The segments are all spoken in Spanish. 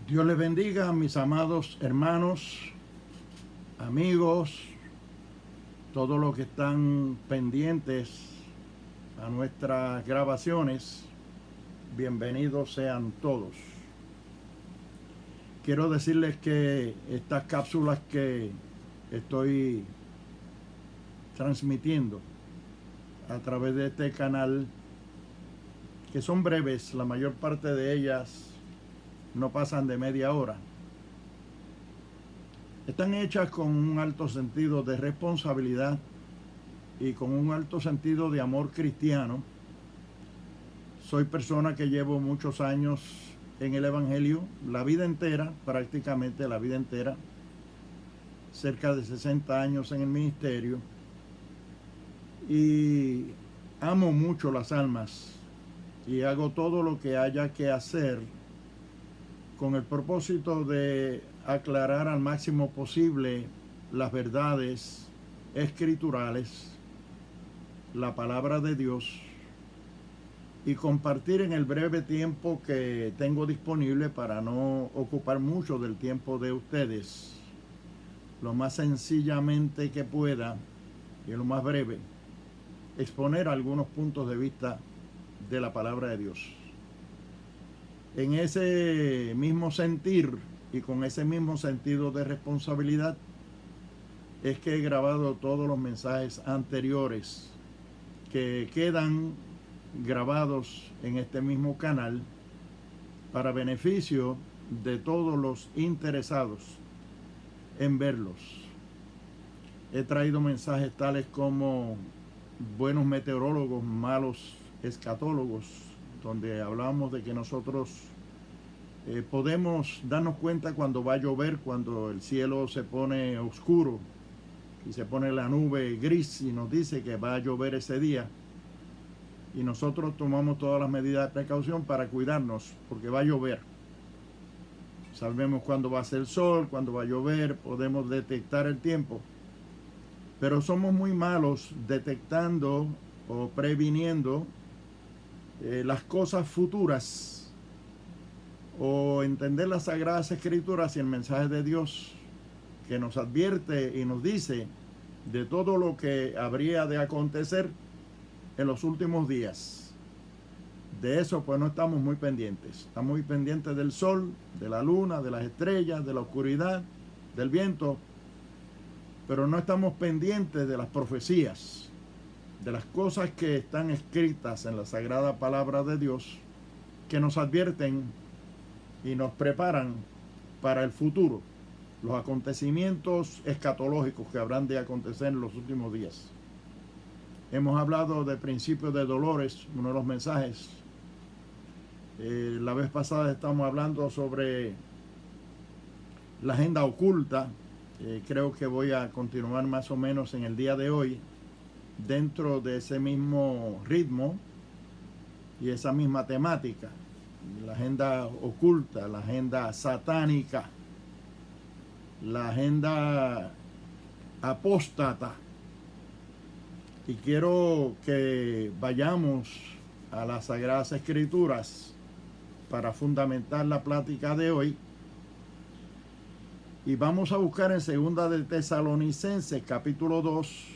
Dios les bendiga, mis amados hermanos, amigos, todos los que están pendientes a nuestras grabaciones. Bienvenidos sean todos. Quiero decirles que estas cápsulas que estoy transmitiendo a través de este canal, que son breves, la mayor parte de ellas no pasan de media hora, están hechas con un alto sentido de responsabilidad y con un alto sentido de amor cristiano. Soy persona que llevo muchos años en el Evangelio, la vida entera, prácticamente la vida entera, cerca de 60 años en el ministerio, y amo mucho las almas y hago todo lo que haya que hacer con el propósito de aclarar al máximo posible las verdades escriturales, la palabra de Dios, y compartir en el breve tiempo que tengo disponible, para no ocupar mucho del tiempo de ustedes, lo más sencillamente que pueda y lo más breve, exponer algunos puntos de vista de la palabra de Dios. En ese mismo sentir y con ese mismo sentido de responsabilidad es que he grabado todos los mensajes anteriores que quedan grabados en este mismo canal para beneficio de todos los interesados en verlos. He traído mensajes tales como buenos meteorólogos, malos escatólogos, donde hablamos de que nosotros podemos darnos cuenta cuando va a llover, cuando el cielo se pone oscuro y se pone la nube gris y nos dice que va a llover ese día, y nosotros tomamos todas las medidas de precaución para cuidarnos porque va a llover. Sabemos cuándo va a ser sol, cuándo va a llover, podemos detectar el tiempo, pero somos muy malos detectando o previniendo las cosas futuras, o entender las Sagradas Escrituras y el mensaje de Dios que nos advierte y nos dice de todo lo que habría de acontecer en los últimos días. De eso pues no estamos muy pendientes. Estamos muy pendientes del sol, de la luna, de las estrellas, de la oscuridad, del viento, pero no estamos pendientes de las profecías, de las cosas que están escritas en la sagrada palabra de Dios, que nos advierten y nos preparan para el futuro, los acontecimientos escatológicos que habrán de acontecer en los últimos días. Hemos hablado de principios de dolores, uno de los mensajes. La vez pasada estamos hablando sobre la agenda oculta. Creo que voy a continuar más o menos en el día de hoy dentro de ese mismo ritmo y esa misma temática. La agenda oculta, la agenda satánica, la agenda apóstata. Y quiero que vayamos a las Sagradas Escrituras para fundamentar la plática de hoy. Y vamos a buscar en 2 de Tesalonicenses capítulo 2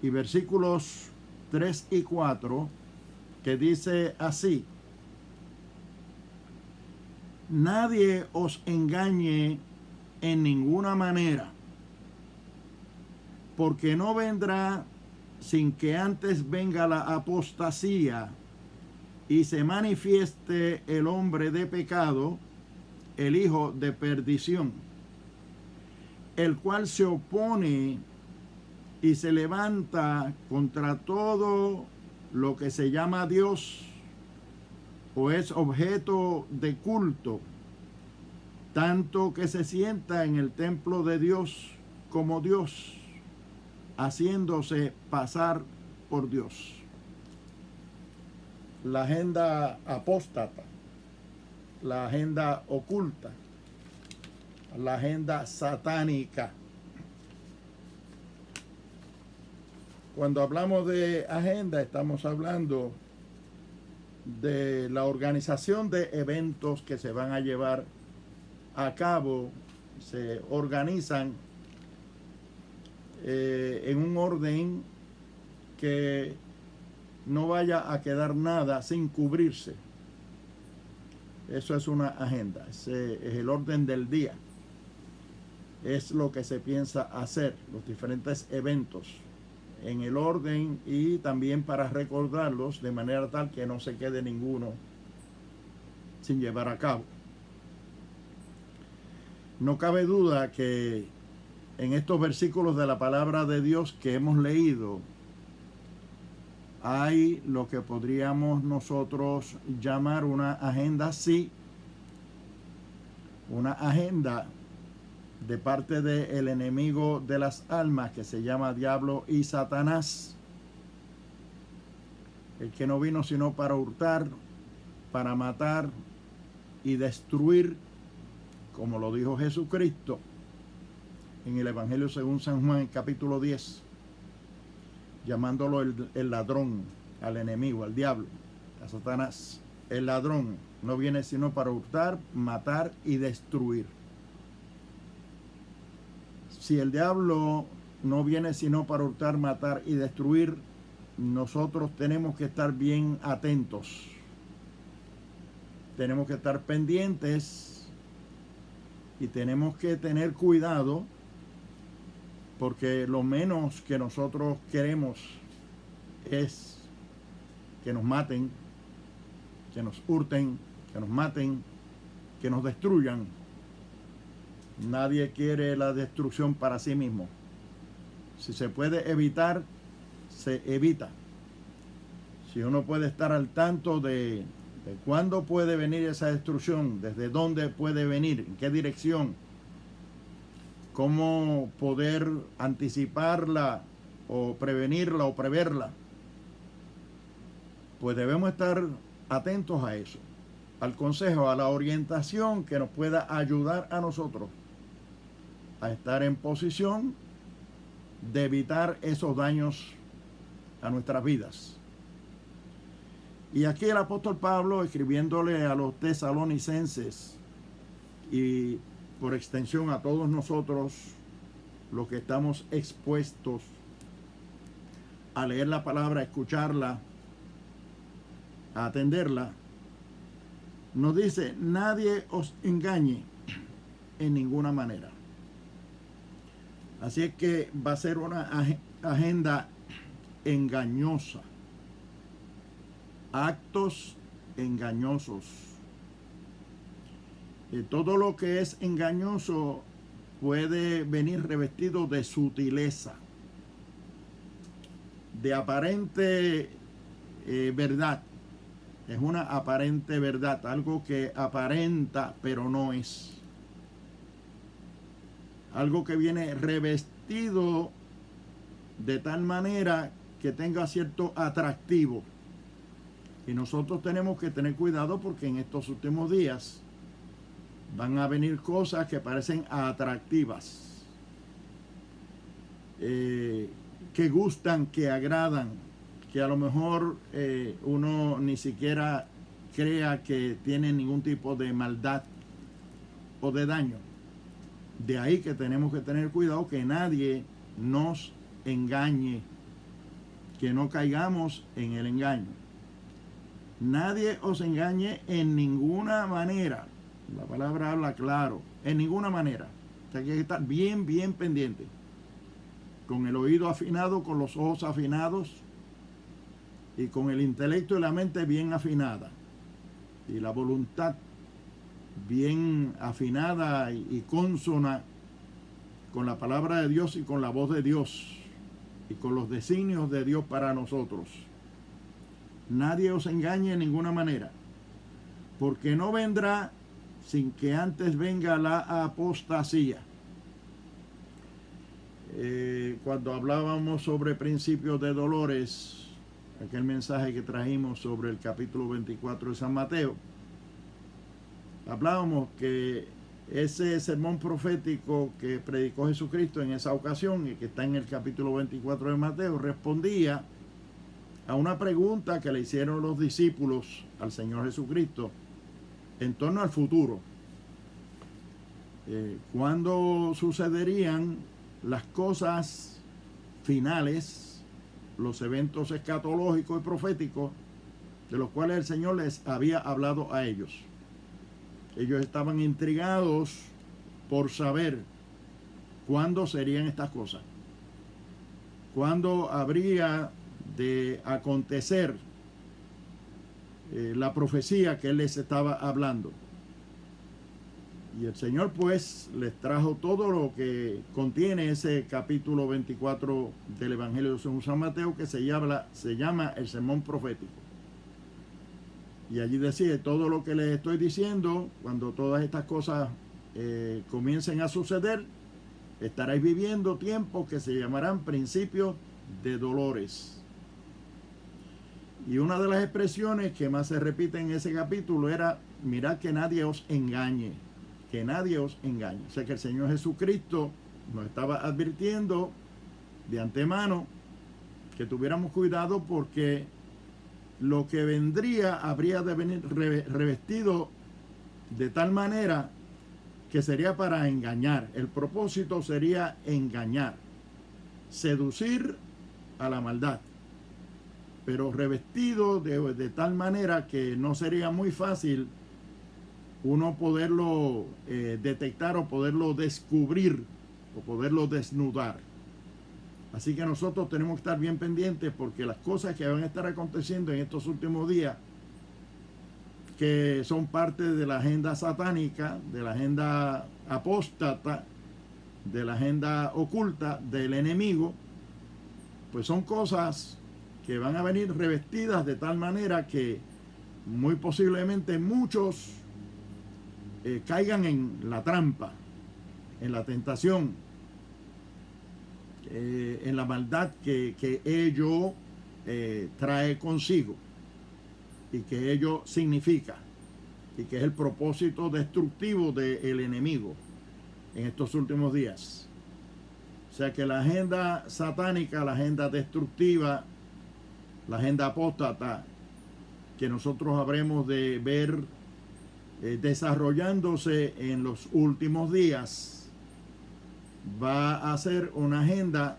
y versículos 3 y 4, que dice así: nadie os engañe en ninguna manera, porque no vendrá sin que antes venga la apostasía y se manifieste el hombre de pecado, el hijo de perdición, el cual se opone y se levanta contra todo lo que se llama Dios o es objeto de culto, tanto que se sienta en el templo de Dios como Dios, haciéndose pasar por Dios. La agenda apóstata, la agenda oculta, la agenda satánica. Cuando hablamos de agenda, estamos hablando de la organización de eventos que se van a llevar a cabo. Se organizan en un orden que no vaya a quedar nada sin cubrirse. Eso es una agenda, ese es el orden del día. Es lo que se piensa hacer, los diferentes eventos en el orden, y también para recordarlos de manera tal que no se quede ninguno sin llevar a cabo. No cabe duda que en estos versículos de la palabra de Dios que hemos leído hay lo que podríamos nosotros llamar una agenda, sí, una agenda de parte del enemigo de las almas que se llama Diablo y Satanás, el que no vino sino para hurtar, para matar y destruir, como lo dijo Jesucristo en el Evangelio según San Juan, capítulo 10, llamándolo el ladrón, al enemigo, al diablo, a Satanás. El ladrón no viene sino para hurtar, matar y destruir. Si el diablo no viene sino para hurtar, matar y destruir, nosotros tenemos que estar bien atentos. Tenemos que estar pendientes y tenemos que tener cuidado, porque lo menos que nosotros queremos es que nos maten, que nos hurten, que nos maten, que nos destruyan. Nadie quiere la destrucción para sí mismo. Si se puede evitar, se evita. Si uno puede estar al tanto de cuándo puede venir esa destrucción, desde dónde puede venir, en qué dirección, cómo poder anticiparla o prevenirla o preverla, pues debemos estar atentos a eso, al consejo, a la orientación que nos pueda ayudar a nosotros a estar en posición de evitar esos daños a nuestras vidas. Y aquí el apóstol Pablo, escribiéndole a los tesalonicenses y por extensión a todos nosotros, los que estamos expuestos a leer la palabra, a escucharla, a atenderla, nos dice: nadie os engañe en ninguna manera. Así es que va a ser una agenda engañosa, actos engañosos. Todo lo que es engañoso puede venir revestido de sutileza, de aparente verdad. Es una aparente verdad, algo que aparenta pero no es. Algo que viene revestido de tal manera que tenga cierto atractivo. Y nosotros tenemos que tener cuidado, porque en estos últimos días van a venir cosas que parecen atractivas, que gustan, que agradan, que a lo mejor uno ni siquiera crea que tienen ningún tipo de maldad o de daño. De ahí que tenemos que tener cuidado que nadie nos engañe, que no caigamos en el engaño. Nadie os engañe en ninguna manera. La palabra habla claro, en ninguna manera. O sea, que hay que estar bien, bien pendiente, con el oído afinado, con los ojos afinados y con el intelecto y la mente bien afinada y la voluntad bien afinada y consona con la palabra de Dios y con la voz de Dios y con los designios de Dios para nosotros. Nadie os engañe en ninguna manera, porque no vendrá sin que antes venga la apostasía. Cuando hablábamos sobre principios de dolores, aquel mensaje que trajimos sobre el capítulo 24 de San Mateo, hablábamos que ese sermón profético que predicó Jesucristo en esa ocasión y que está en el capítulo 24 de Mateo respondía a una pregunta que le hicieron los discípulos al Señor Jesucristo en torno al futuro. ¿Cuándo sucederían las cosas finales, los eventos escatológicos y proféticos de los cuales el Señor les había hablado a ellos? Ellos estaban intrigados por saber cuándo serían estas cosas, cuándo habría de acontecer la profecía que Él les estaba hablando. Y el Señor pues les trajo todo lo que contiene ese capítulo 24 del Evangelio según San Mateo, que se llama el sermón profético. Y allí decía: todo lo que les estoy diciendo, cuando todas estas cosas comiencen a suceder, estaréis viviendo tiempos que se llamarán principios de dolores. Y una de las expresiones que más se repite en ese capítulo era: mirad que nadie os engañe, que nadie os engañe. O sea que el Señor Jesucristo nos estaba advirtiendo de antemano que tuviéramos cuidado, porque lo que vendría habría de venir revestido de tal manera que sería para engañar. El propósito sería engañar, seducir a la maldad, pero revestido de tal manera que no sería muy fácil uno poderlo detectar o poderlo descubrir o poderlo desnudar. Así que nosotros tenemos que estar bien pendientes, porque las cosas que van a estar aconteciendo en estos últimos días, que son parte de la agenda satánica, de la agenda apóstata, de la agenda oculta del enemigo, pues son cosas que van a venir revestidas de tal manera que muy posiblemente muchos caigan en la trampa, en la tentación, en la maldad que ello trae consigo y que ello significa, y que es el propósito destructivo del enemigo en estos últimos días. O sea que la agenda satánica, la agenda destructiva, la agenda apóstata que nosotros habremos de ver desarrollándose en los últimos días, va a ser una agenda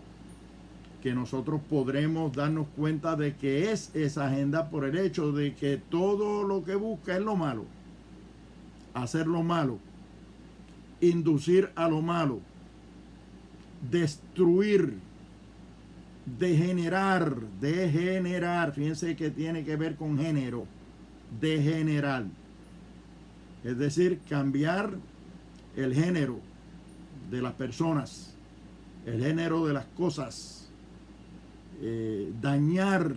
que nosotros podremos darnos cuenta de que es esa agenda por el hecho de que todo lo que busca es lo malo, hacer lo malo, inducir a lo malo, destruir, degenerar, fíjense que tiene que ver con género, degenerar, es decir, cambiar el género de las personas, el género de las cosas, dañar,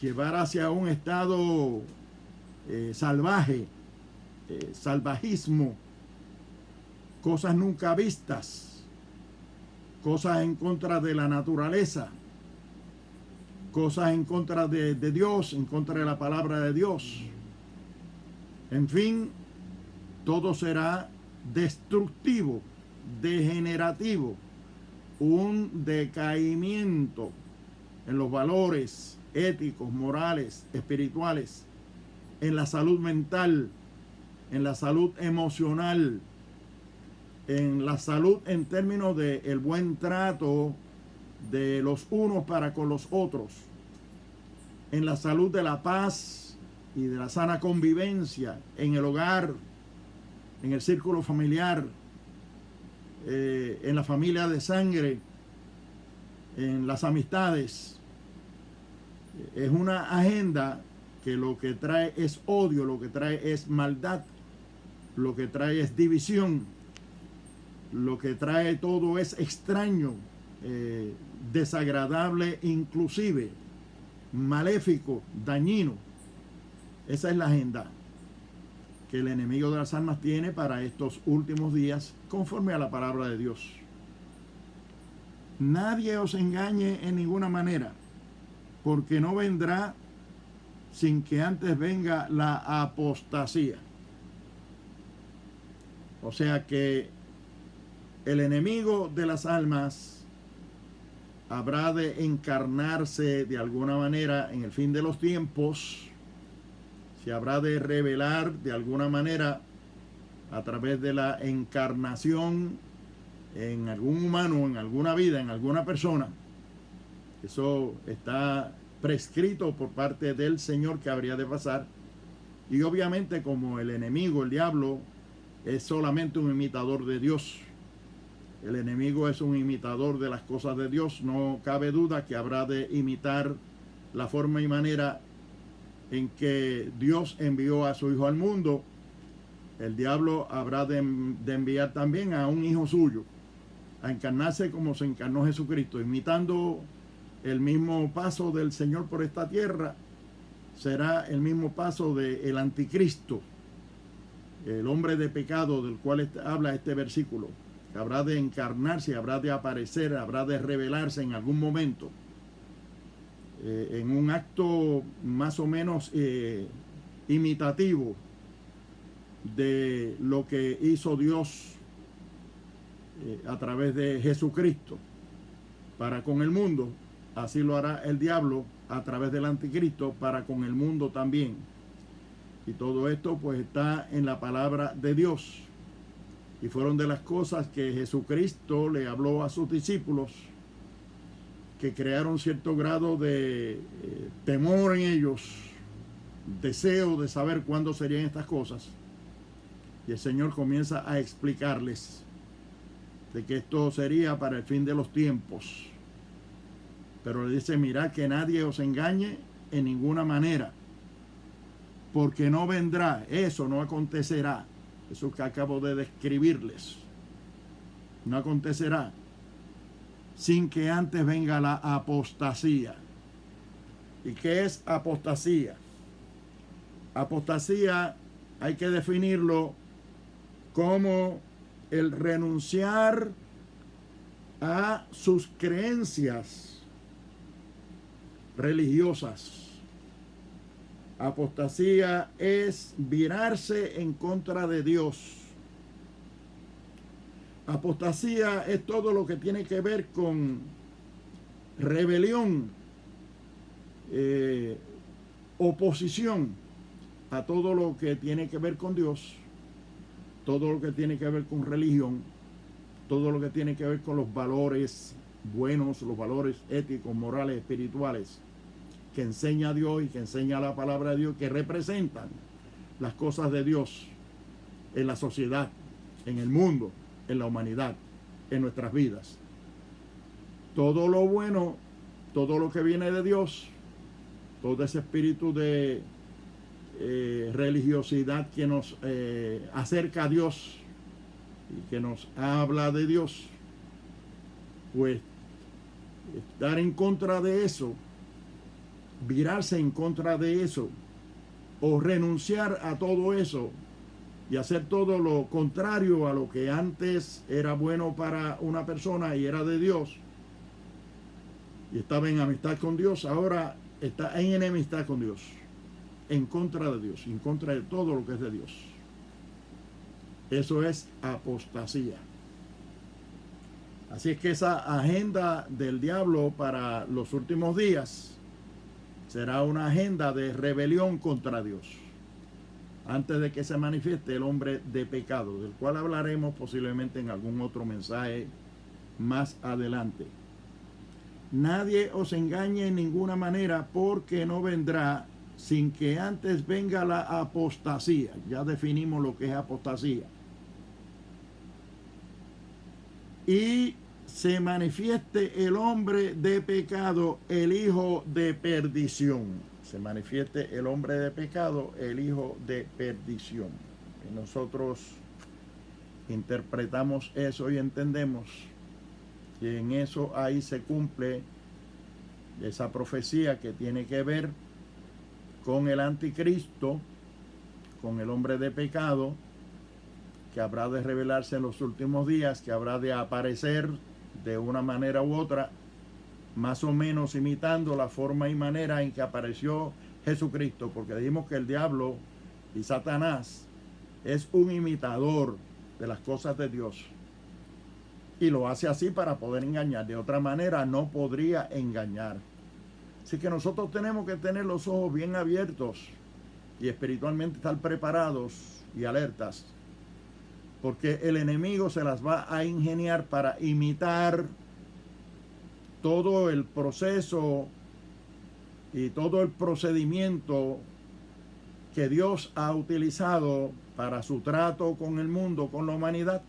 llevar hacia un estado salvaje, salvajismo, cosas nunca vistas, cosas en contra de la naturaleza, cosas en contra de Dios, en contra de la palabra de Dios. En fin, todo será destructivo, degenerativo, un decaimiento en los valores éticos, morales, espirituales, en la salud mental, en la salud emocional, en la salud en términos de el buen trato de los unos para con los otros, en la salud de la paz y de la sana convivencia en el hogar, en el círculo familiar, en la familia de sangre, en las amistades. Es una agenda que lo que trae es odio, lo que trae es maldad, lo que trae es división, lo que trae todo es extraño, desagradable, inclusive maléfico, dañino. Esa es la agenda que el enemigo de las almas tiene para estos últimos días, conforme a la palabra de Dios. Nadie os engañe en ninguna manera, porque no vendrá sin que antes venga la apostasía. O sea que el enemigo de las almas habrá de encarnarse de alguna manera en el fin de los tiempos, se habrá de revelar de alguna manera a través de la encarnación en algún humano, en alguna vida, en alguna persona. Eso está prescrito por parte del Señor que habría de pasar. Y obviamente, como el enemigo, el diablo, es solamente un imitador de Dios. El enemigo es un imitador de las cosas de Dios. No cabe duda que habrá de imitar la forma y manera en que Dios envió a su Hijo al mundo. El diablo habrá de enviar también a un hijo suyo a encarnarse como se encarnó Jesucristo, imitando el mismo paso del Señor por esta tierra. Será el mismo paso del anticristo, el hombre de pecado del cual habla este versículo. Habrá de encarnarse, habrá de aparecer, habrá de revelarse en algún momento, en un acto más o menos imitativo de lo que hizo Dios a través de Jesucristo para con el mundo. Así lo hará el diablo a través del anticristo para con el mundo también. Y todo esto pues está en la palabra de Dios. Y fueron de las cosas que Jesucristo le habló a sus discípulos, que crearon cierto grado de temor en ellos, deseo de saber cuándo serían estas cosas. Y el Señor comienza a explicarles de que esto sería para el fin de los tiempos. Pero le dice, mirad que nadie os engañe en ninguna manera, porque no vendrá, eso no acontecerá, eso que acabo de describirles, no acontecerá sin que antes venga la apostasía. ¿Y qué es apostasía? Apostasía hay que definirlo como el renunciar a sus creencias religiosas. Apostasía es virarse en contra de Dios. Apostasía es todo lo que tiene que ver con rebelión, oposición a todo lo que tiene que ver con Dios, todo lo que tiene que ver con religión, todo lo que tiene que ver con los valores buenos, los valores éticos, morales, espirituales, que enseña Dios y que enseña la palabra de Dios, que representan las cosas de Dios en la sociedad, en el mundo, en la humanidad, en nuestras vidas. Todo lo bueno, todo lo que viene de Dios, todo ese espíritu de religiosidad que nos acerca a Dios y que nos habla de Dios, pues estar en contra de eso, virarse en contra de eso, o renunciar a todo eso y hacer todo lo contrario a lo que antes era bueno para una persona y era de Dios, y estaba en amistad con Dios, ahora está en enemistad con Dios, en contra de Dios, en contra de todo lo que es de Dios. Eso es apostasía. Así es que esa agenda del diablo para los últimos días será una agenda de rebelión contra Dios, antes de que se manifieste el hombre de pecado, del cual hablaremos posiblemente en algún otro mensaje más adelante. Nadie os engañe en ninguna manera, porque no vendrá sin que antes venga la apostasía. Ya definimos lo que es apostasía. Y se manifieste el hombre de pecado, el hijo de perdición. Se manifieste el hombre de pecado, el hijo de perdición. Y nosotros interpretamos eso y entendemos que en eso ahí se cumple esa profecía que tiene que ver con el anticristo, con el hombre de pecado, que habrá de revelarse en los últimos días, que habrá de aparecer de una manera u otra, más o menos imitando la forma y manera en que apareció Jesucristo, porque dijimos que el diablo y Satanás es un imitador de las cosas de Dios. Y lo hace así para poder engañar. De otra manera no podría engañar. Así que nosotros tenemos que tener los ojos bien abiertos y espiritualmente estar preparados y alertas. Porque el enemigo se las va a ingeniar para imitar todo el proceso y todo el procedimiento que Dios ha utilizado para su trato con el mundo, con la humanidad.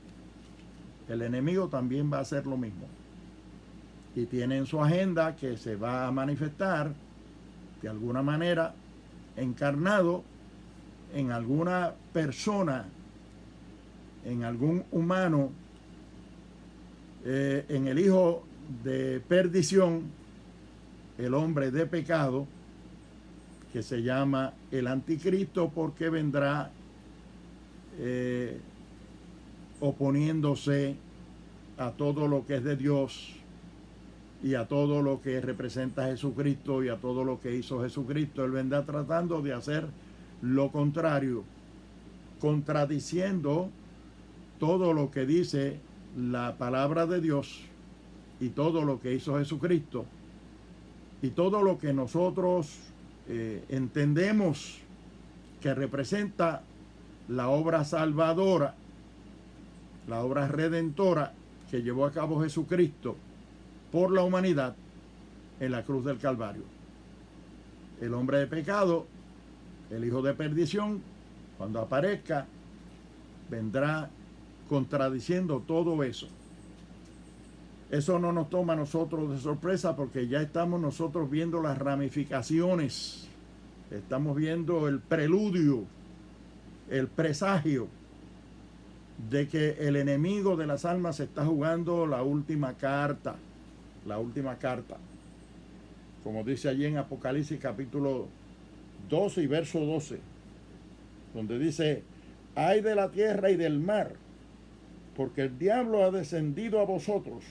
El enemigo también va a hacer lo mismo. Y tiene en su agenda que se va a manifestar de alguna manera encarnado en alguna persona, en algún humano, en el hijo de perdición, el hombre de pecado, que se llama el anticristo, porque vendrá oponiéndose a todo lo que es de Dios y a todo lo que representa a Jesucristo y a todo lo que hizo Jesucristo. Él vendrá tratando de hacer lo contrario, contradiciendo todo lo que dice la palabra de Dios y todo lo que hizo Jesucristo y todo lo que nosotros entendemos que representa la obra salvadora, la obra redentora que llevó a cabo Jesucristo por la humanidad en la cruz del Calvario. El hombre de pecado, el hijo de perdición, cuando aparezca, vendrá contradiciendo todo eso. Eso no nos toma a nosotros de sorpresa, porque ya estamos nosotros viendo las ramificaciones, estamos viendo el preludio, el presagio de que el enemigo de las almas está jugando la última carta, como dice allí en Apocalipsis capítulo 12 y verso 12, donde dice: ay de la tierra y del mar, porque el diablo ha descendido a vosotros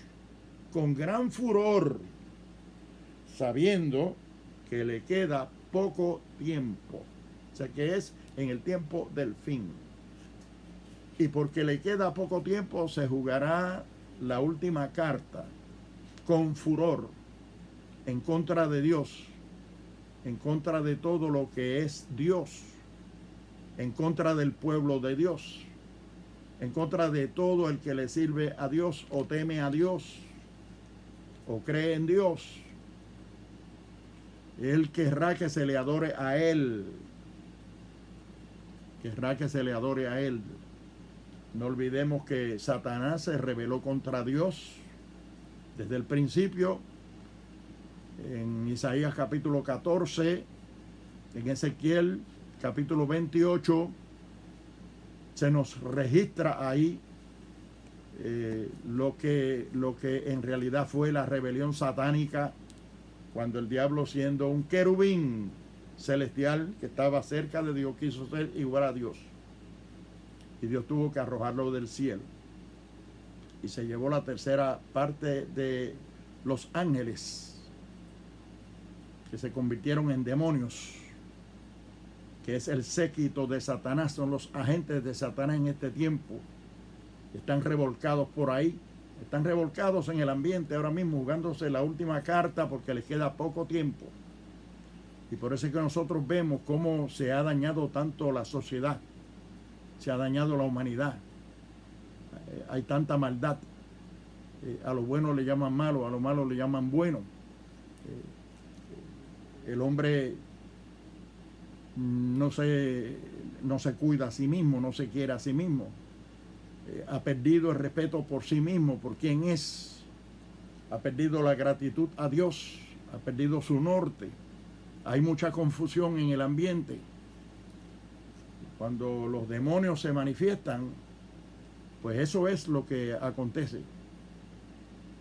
con gran furor, sabiendo que le queda poco tiempo. O sea que es en el tiempo del fin. Y porque le queda poco tiempo, se jugará la última carta con furor en contra de Dios, en contra de todo lo que es Dios, en contra del pueblo de Dios, en contra de todo el que le sirve a Dios o teme a Dios o cree en Dios. Él querrá que se le adore a Él. Querrá que se le adore a Él. No olvidemos que Satanás se rebeló contra Dios desde el principio. En Isaías capítulo 14, en Ezequiel capítulo 28, se nos registra ahí lo que en realidad fue la rebelión satánica, cuando el diablo, siendo un querubín celestial que estaba cerca de Dios, quiso ser igual a Dios, y Dios tuvo que arrojarlo del cielo, y se llevó la tercera parte de los ángeles, que se convirtieron en demonios, que es el séquito de Satanás, son los agentes de Satanás en este tiempo. Están revolcados por ahí, están revolcados en el ambiente ahora mismo, jugándose la última carta porque les queda poco tiempo. Y por eso es que nosotros vemos cómo se ha dañado tanto la sociedad, se ha dañado la humanidad. Hay tanta maldad. A lo bueno le llaman malo, a lo malo le llaman bueno. El hombre no se cuida a sí mismo, no se quiere a sí mismo. Ha perdido el respeto por sí mismo, por quién es. Ha perdido la gratitud a Dios, ha perdido su norte. Hay mucha confusión en el ambiente. Cuando los demonios se manifiestan, pues eso es lo que acontece.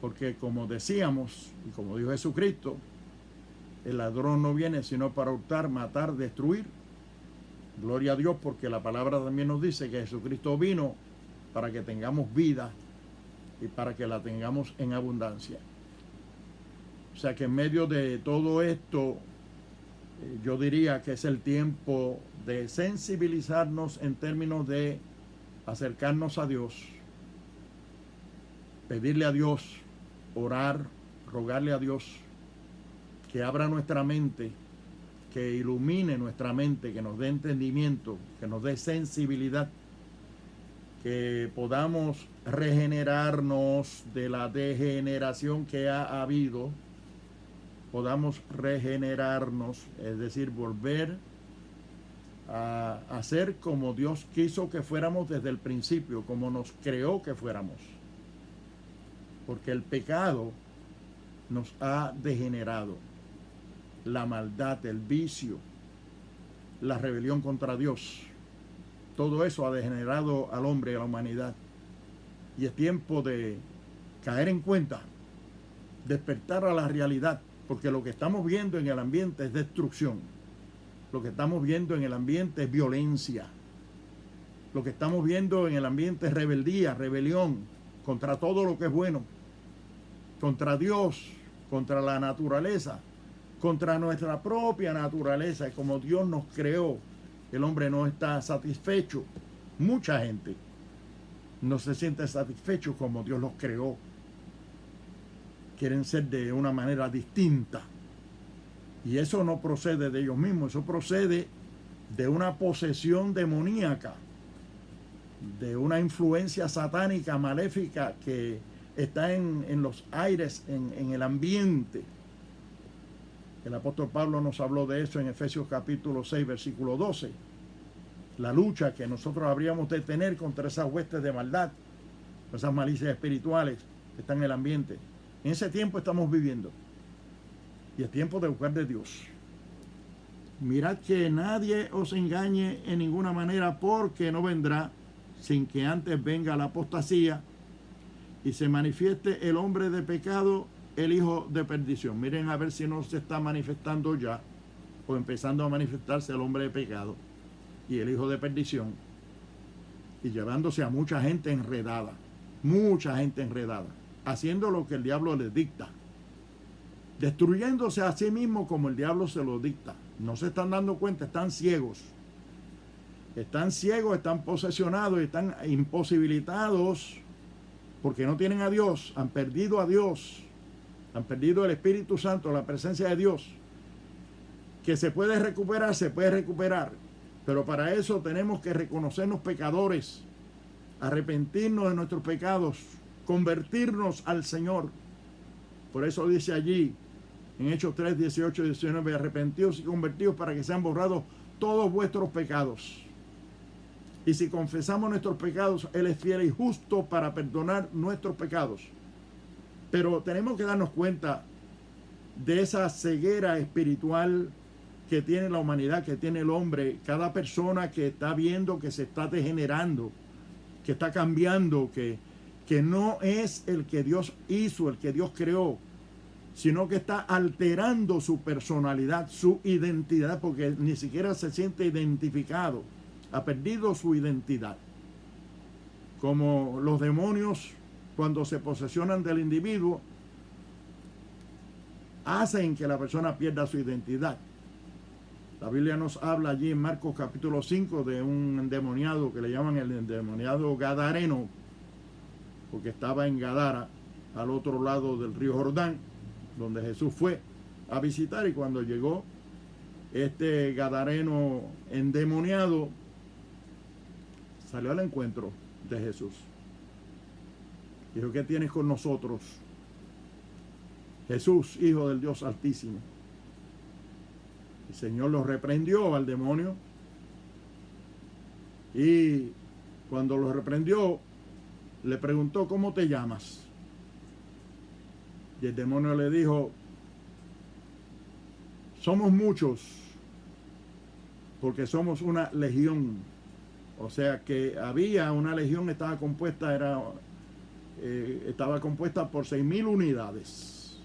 Porque como decíamos, y como dijo Jesucristo, el ladrón no viene sino para hurtar, matar, destruir. Gloria a Dios, porque la palabra también nos dice que Jesucristo vino para que tengamos vida y para que la tengamos en abundancia. O sea que en medio de todo esto, yo diría que es el tiempo de sensibilizarnos en términos de acercarnos a Dios, pedirle a Dios, orar, rogarle a Dios que abra nuestra mente, que ilumine nuestra mente, que nos dé entendimiento, que nos dé sensibilidad, que podamos regenerarnos de la degeneración que ha habido, podamos regenerarnos, es decir, volver a ser como Dios quiso que fuéramos desde el principio, como nos creó que fuéramos. Porque el pecado nos ha degenerado. La maldad, el vicio, la rebelión contra Dios, todo eso ha degenerado al hombre y a la humanidad. Y es tiempo de caer en cuenta, despertar a la realidad, porque lo que estamos viendo en el ambiente es destrucción. Lo que estamos viendo en el ambiente es violencia. Lo que estamos viendo en el ambiente es rebeldía, rebelión contra todo lo que es bueno, contra Dios, contra la naturaleza, contra nuestra propia naturaleza. Y como Dios nos creó, el hombre no está satisfecho. Mucha gente no se siente satisfecho como Dios los creó. Quieren ser de una manera distinta. Y eso no procede de ellos mismos, eso procede de una posesión demoníaca, de una influencia satánica, maléfica, que está en los aires, en el ambiente. El apóstol Pablo nos habló de eso en Efesios capítulo 6, versículo 12. La lucha que nosotros habríamos de tener contra esas huestes de maldad, esas malicias espirituales que están en el ambiente. En ese tiempo estamos viviendo. Y es tiempo de buscar de Dios. Mirad que nadie os engañe en ninguna manera, porque no vendrá sin que antes venga la apostasía y se manifieste el hombre de pecado, el hijo de perdición. Miren a ver si no se está manifestando ya, o empezando a manifestarse el hombre de pecado y el hijo de perdición, y llevándose a mucha gente enredada, haciendo lo que el diablo les dicta, destruyéndose a sí mismo como el diablo se lo dicta. No se están dando cuenta, están ciegos, están posesionados, están imposibilitados, porque no tienen a Dios, han perdido a Dios, han perdido el Espíritu Santo, la presencia de Dios. Que se puede recuperar, pero para eso tenemos que reconocernos pecadores, arrepentirnos de nuestros pecados, convertirnos al Señor. Por eso dice allí en Hechos 3, 18 y 19, arrepentidos y convertidos para que sean borrados todos vuestros pecados. Y si confesamos nuestros pecados, Él es fiel y justo para perdonar nuestros pecados. Pero tenemos que darnos cuenta de esa ceguera espiritual que tiene la humanidad, que tiene el hombre. Cada persona que está viendo que se está degenerando, que está cambiando, que no es el que Dios hizo, el que Dios creó, sino que está alterando su personalidad, su identidad, porque ni siquiera se siente identificado, ha perdido su identidad. Como los demonios, cuando se posesionan del individuo, hacen que la persona pierda su identidad. La Biblia nos habla allí en Marcos capítulo 5 de un endemoniado que le llaman el endemoniado gadareno, porque estaba en Gadara, al otro lado del río Jordán, donde Jesús fue a visitar. Y cuando llegó este gadareno endemoniado, salió al encuentro de Jesús. Dijo: ¿qué tienes con nosotros, Jesús, Hijo del Dios Altísimo? El Señor lo reprendió al demonio, y cuando lo reprendió, le preguntó: ¿cómo te llamas? Y el demonio le dijo: somos muchos, porque somos una legión. O sea que había una legión, estaba compuesta por 6,000 unidades.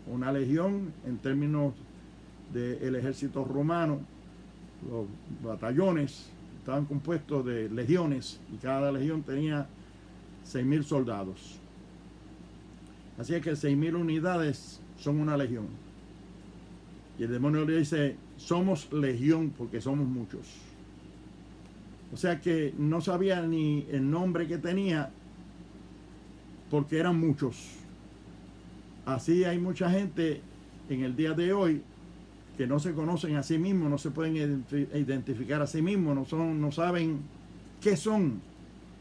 Una legión, en términos del ejército romano, los batallones estaban compuestos de legiones, y cada legión tenía 6,000 soldados. Así que 6,000 unidades son una legión. Y el demonio le dice: somos legión porque somos muchos. O sea que no sabía ni el nombre que tenía, porque eran muchos. Así hay mucha gente en el día de hoy que no se conocen a sí mismos, no se pueden identificar a sí mismos, no saben qué son,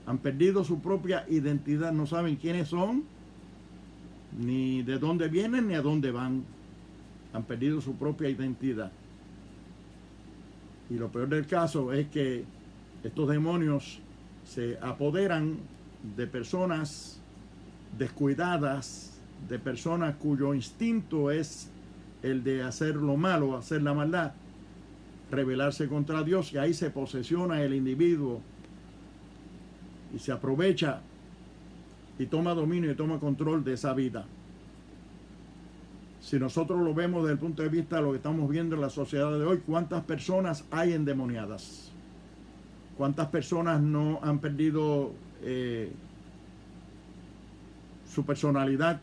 han perdido su propia identidad, no saben quiénes son, ni de dónde vienen, ni a dónde van. Han perdido su propia identidad. Y lo peor del caso es que estos demonios se apoderan de personas descuidadas, de personas cuyo instinto es el de hacer lo malo, hacer la maldad, rebelarse contra Dios, y ahí se posesiona el individuo y se aprovecha y toma dominio y toma control de esa vida. Si nosotros lo vemos desde el punto de vista de lo que estamos viendo en la sociedad de hoy, ¿cuántas personas hay endemoniadas? ¿Cuántas personas no han perdido su personalidad?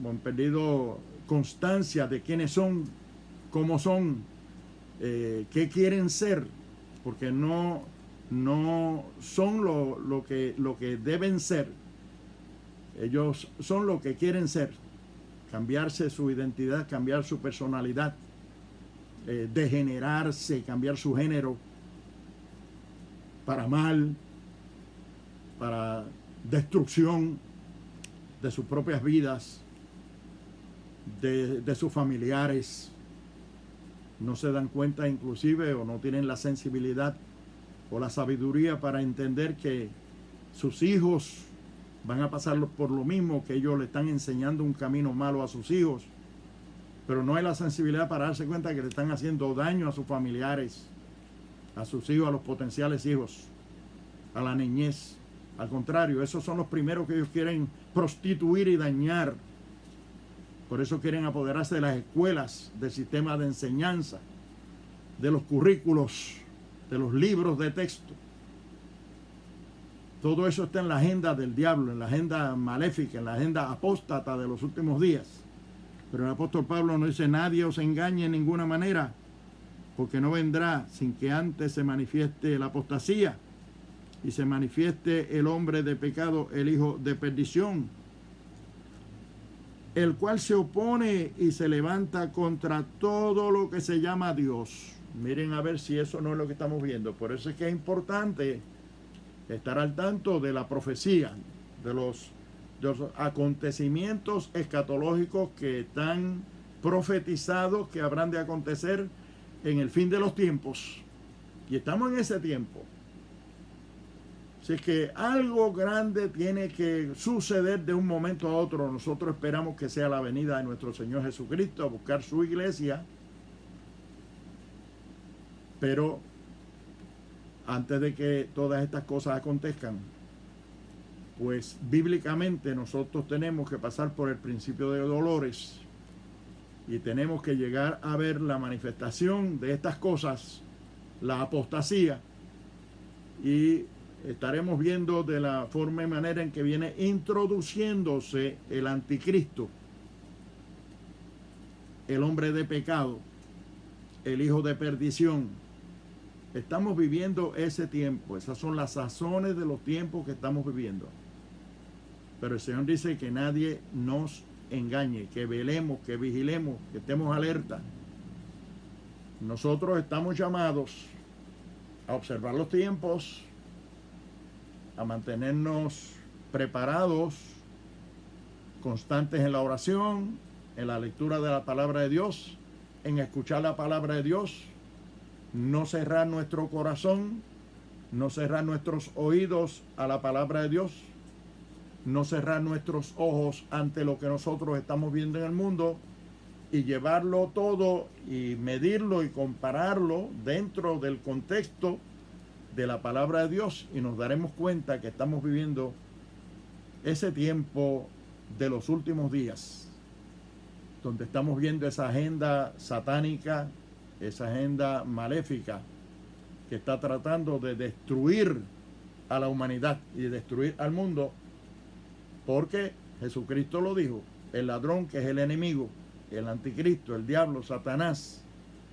Han perdido constancia de quiénes son, cómo son, qué quieren ser, porque no son lo que deben ser. Ellos son lo que quieren ser. Cambiarse su identidad, cambiar su personalidad, degenerarse, cambiar su género para mal, para destrucción de sus propias vidas, de sus familiares. No se dan cuenta inclusive, o no tienen la sensibilidad o la sabiduría para entender que sus hijos van a pasar por lo mismo, que ellos le están enseñando un camino malo a sus hijos, pero no hay la sensibilidad para darse cuenta que le están haciendo daño a sus familiares, a sus hijos, a los potenciales hijos, a la niñez. Al contrario, esos son los primeros que ellos quieren prostituir y dañar. Por eso quieren apoderarse de las escuelas, del sistema de enseñanza, de los currículos, de los libros de texto. Todo eso está en la agenda del diablo, en la agenda maléfica, en la agenda apóstata de los últimos días. Pero el apóstol Pablo nos dice: nadie os engañe en ninguna manera, porque no vendrá sin que antes se manifieste la apostasía y se manifieste el hombre de pecado, el hijo de perdición, el cual se opone y se levanta contra todo lo que se llama Dios. Miren a ver si eso no es lo que estamos viendo. Por eso es que es importante estar al tanto de la profecía, de los acontecimientos escatológicos que están profetizados, que habrán de acontecer en el fin de los tiempos. Y estamos en ese tiempo. Así que algo grande tiene que suceder de un momento a otro. Nosotros esperamos que sea la venida de nuestro Señor Jesucristo a buscar su iglesia. Pero antes de que todas estas cosas acontezcan, pues bíblicamente nosotros tenemos que pasar por el principio de dolores y tenemos que llegar a ver la manifestación de estas cosas, la apostasía, y estaremos viendo de la forma y manera en que viene introduciéndose el anticristo, el hombre de pecado, el hijo de perdición. Estamos viviendo ese tiempo, esas son las sazones de los tiempos que estamos viviendo. Pero el Señor dice que nadie nos engañe, que velemos, que vigilemos, que estemos alerta. Nosotros estamos llamados a observar los tiempos, a mantenernos preparados, constantes en la oración, en la lectura de la palabra de Dios, en escuchar la palabra de Dios, no cerrar nuestro corazón, no cerrar nuestros oídos a la palabra de Dios, no cerrar nuestros ojos ante lo que nosotros estamos viendo en el mundo, y llevarlo todo y medirlo y compararlo dentro del contexto de la palabra de Dios, y nos daremos cuenta que estamos viviendo ese tiempo de los últimos días, donde estamos viendo esa agenda satánica, esa agenda maléfica que está tratando de destruir a la humanidad y de destruir al mundo, porque Jesucristo lo dijo: el ladrón, que es el enemigo, el anticristo, el diablo, Satanás,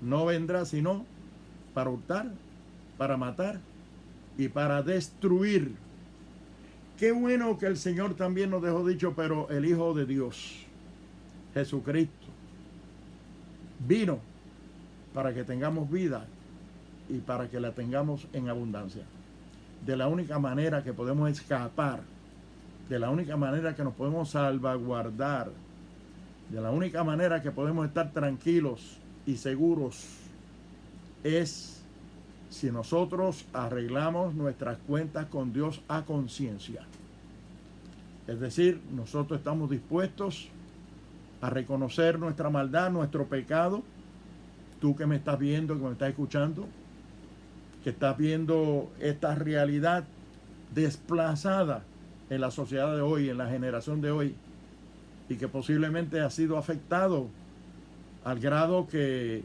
no vendrá sino para hurtar, para matar y para destruir. Qué bueno que el Señor también nos dejó dicho, pero el Hijo de Dios, Jesucristo, vino para que tengamos vida y para que la tengamos en abundancia. De la única manera que podemos escapar, de la única manera que nos podemos salvaguardar, de la única manera que podemos estar tranquilos y seguros es si nosotros arreglamos nuestras cuentas con Dios a conciencia. Es decir, nosotros estamos dispuestos a reconocer nuestra maldad, nuestro pecado. Tú que me estás viendo, que me estás escuchando, que estás viendo esta realidad desplazada en la sociedad de hoy, en la generación de hoy, y que posiblemente ha sido afectado al grado que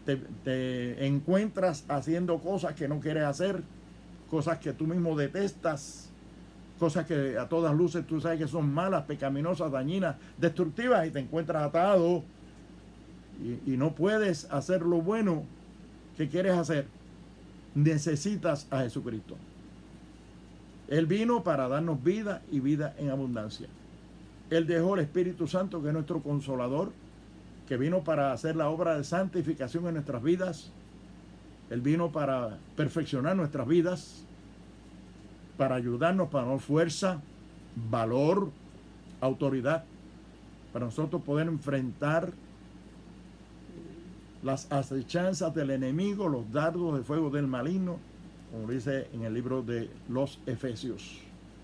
te encuentras haciendo cosas que no quieres hacer, cosas que tú mismo detestas, cosas que a todas luces tú sabes que son malas, pecaminosas, dañinas, destructivas, y te encuentras atado y no puedes hacer lo bueno que quieres hacer. Necesitas a Jesucristo. Él vino para darnos vida y vida en abundancia. Él dejó el Espíritu Santo, que es nuestro consolador, que vino para hacer la obra de santificación en nuestras vidas. Él vino para perfeccionar nuestras vidas, para ayudarnos, para darnos fuerza, valor, autoridad, para nosotros poder enfrentar las acechanzas del enemigo, los dardos de fuego del maligno, como dice en el libro de los Efesios,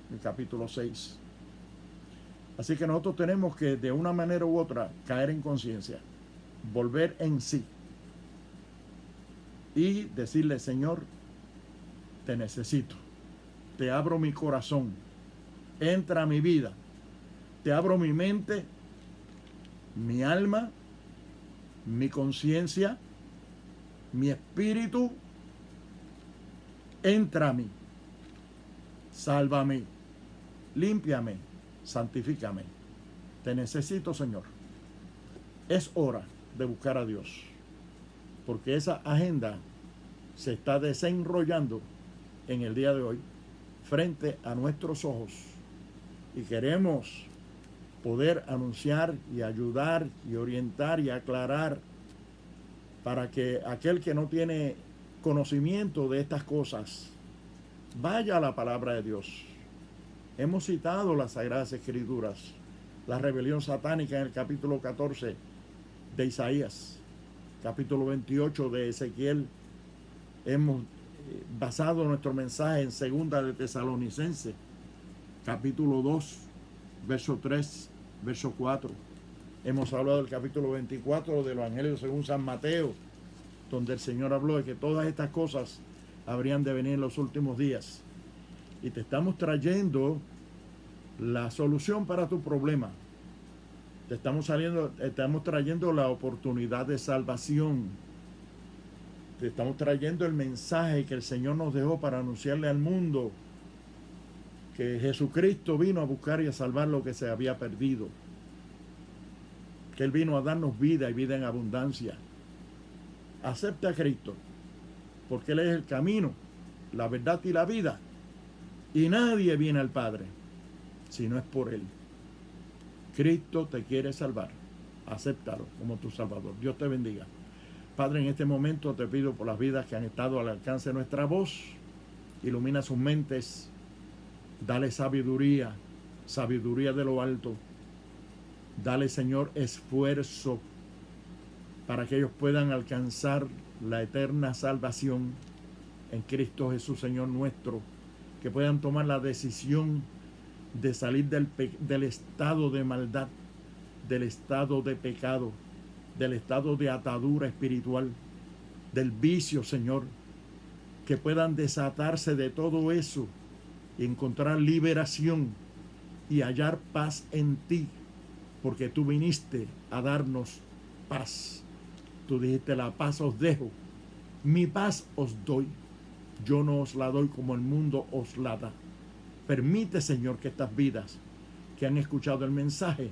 en el capítulo 6. Así que nosotros tenemos que de una manera u otra caer en conciencia, volver en sí y decirle: Señor, te necesito, te abro mi corazón, entra a mi vida, te abro mi mente, mi alma, mi conciencia, mi espíritu, entra a mí, sálvame, límpiame, santifícame. Te necesito, Señor. Es hora de buscar a Dios, porque esa agenda se está desenrollando en el día de hoy frente a nuestros ojos, y queremos poder anunciar y ayudar y orientar y aclarar para que aquel que no tiene conocimiento de estas cosas vaya a la palabra de Dios. Hemos citado las Sagradas Escrituras, la rebelión satánica en el capítulo 14 de Isaías, capítulo 28 de Ezequiel. Hemos basado nuestro mensaje en Segunda de Tesalonicenses, capítulo 2, verso 3, verso 4. Hemos hablado del capítulo 24 del Evangelio según San Mateo, donde el Señor habló de que todas estas cosas habrían de venir en los últimos días. Y te estamos trayendo la solución para tu problema. Te estamos trayendo la oportunidad de salvación. Te estamos trayendo el mensaje que el Señor nos dejó para anunciarle al mundo que Jesucristo vino a buscar y a salvar lo que se había perdido. Que Él vino a darnos vida y vida en abundancia. Acepta a Cristo, porque Él es el camino, la verdad y la vida. Y nadie viene al Padre si no es por Él. Cristo te quiere salvar. Acéptalo como tu Salvador. Dios te bendiga. Padre, en este momento te pido por las vidas que han estado al alcance de nuestra voz. Ilumina sus mentes. Dale sabiduría, sabiduría de lo alto. Dale, Señor, esfuerzo para que ellos puedan alcanzar la eterna salvación en Cristo Jesús, Señor nuestro. Que puedan tomar la decisión de salir del estado de maldad, del estado de pecado, del estado de atadura espiritual, del vicio, Señor. Que puedan desatarse de todo eso y encontrar liberación y hallar paz en ti, porque tú viniste a darnos paz. Tú dijiste: la paz os dejo, mi paz os doy. Yo no os la doy como el mundo os la da. Permite, Señor, que estas vidas que han escuchado el mensaje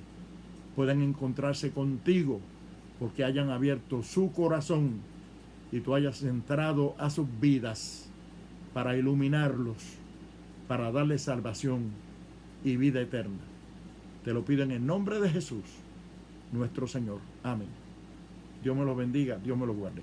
puedan encontrarse contigo, porque hayan abierto su corazón y tú hayas entrado a sus vidas para iluminarlos, para darle salvación y vida eterna. Te lo pido en el nombre de Jesús, nuestro Señor. Amén. Dios me los bendiga, Dios me los guarde.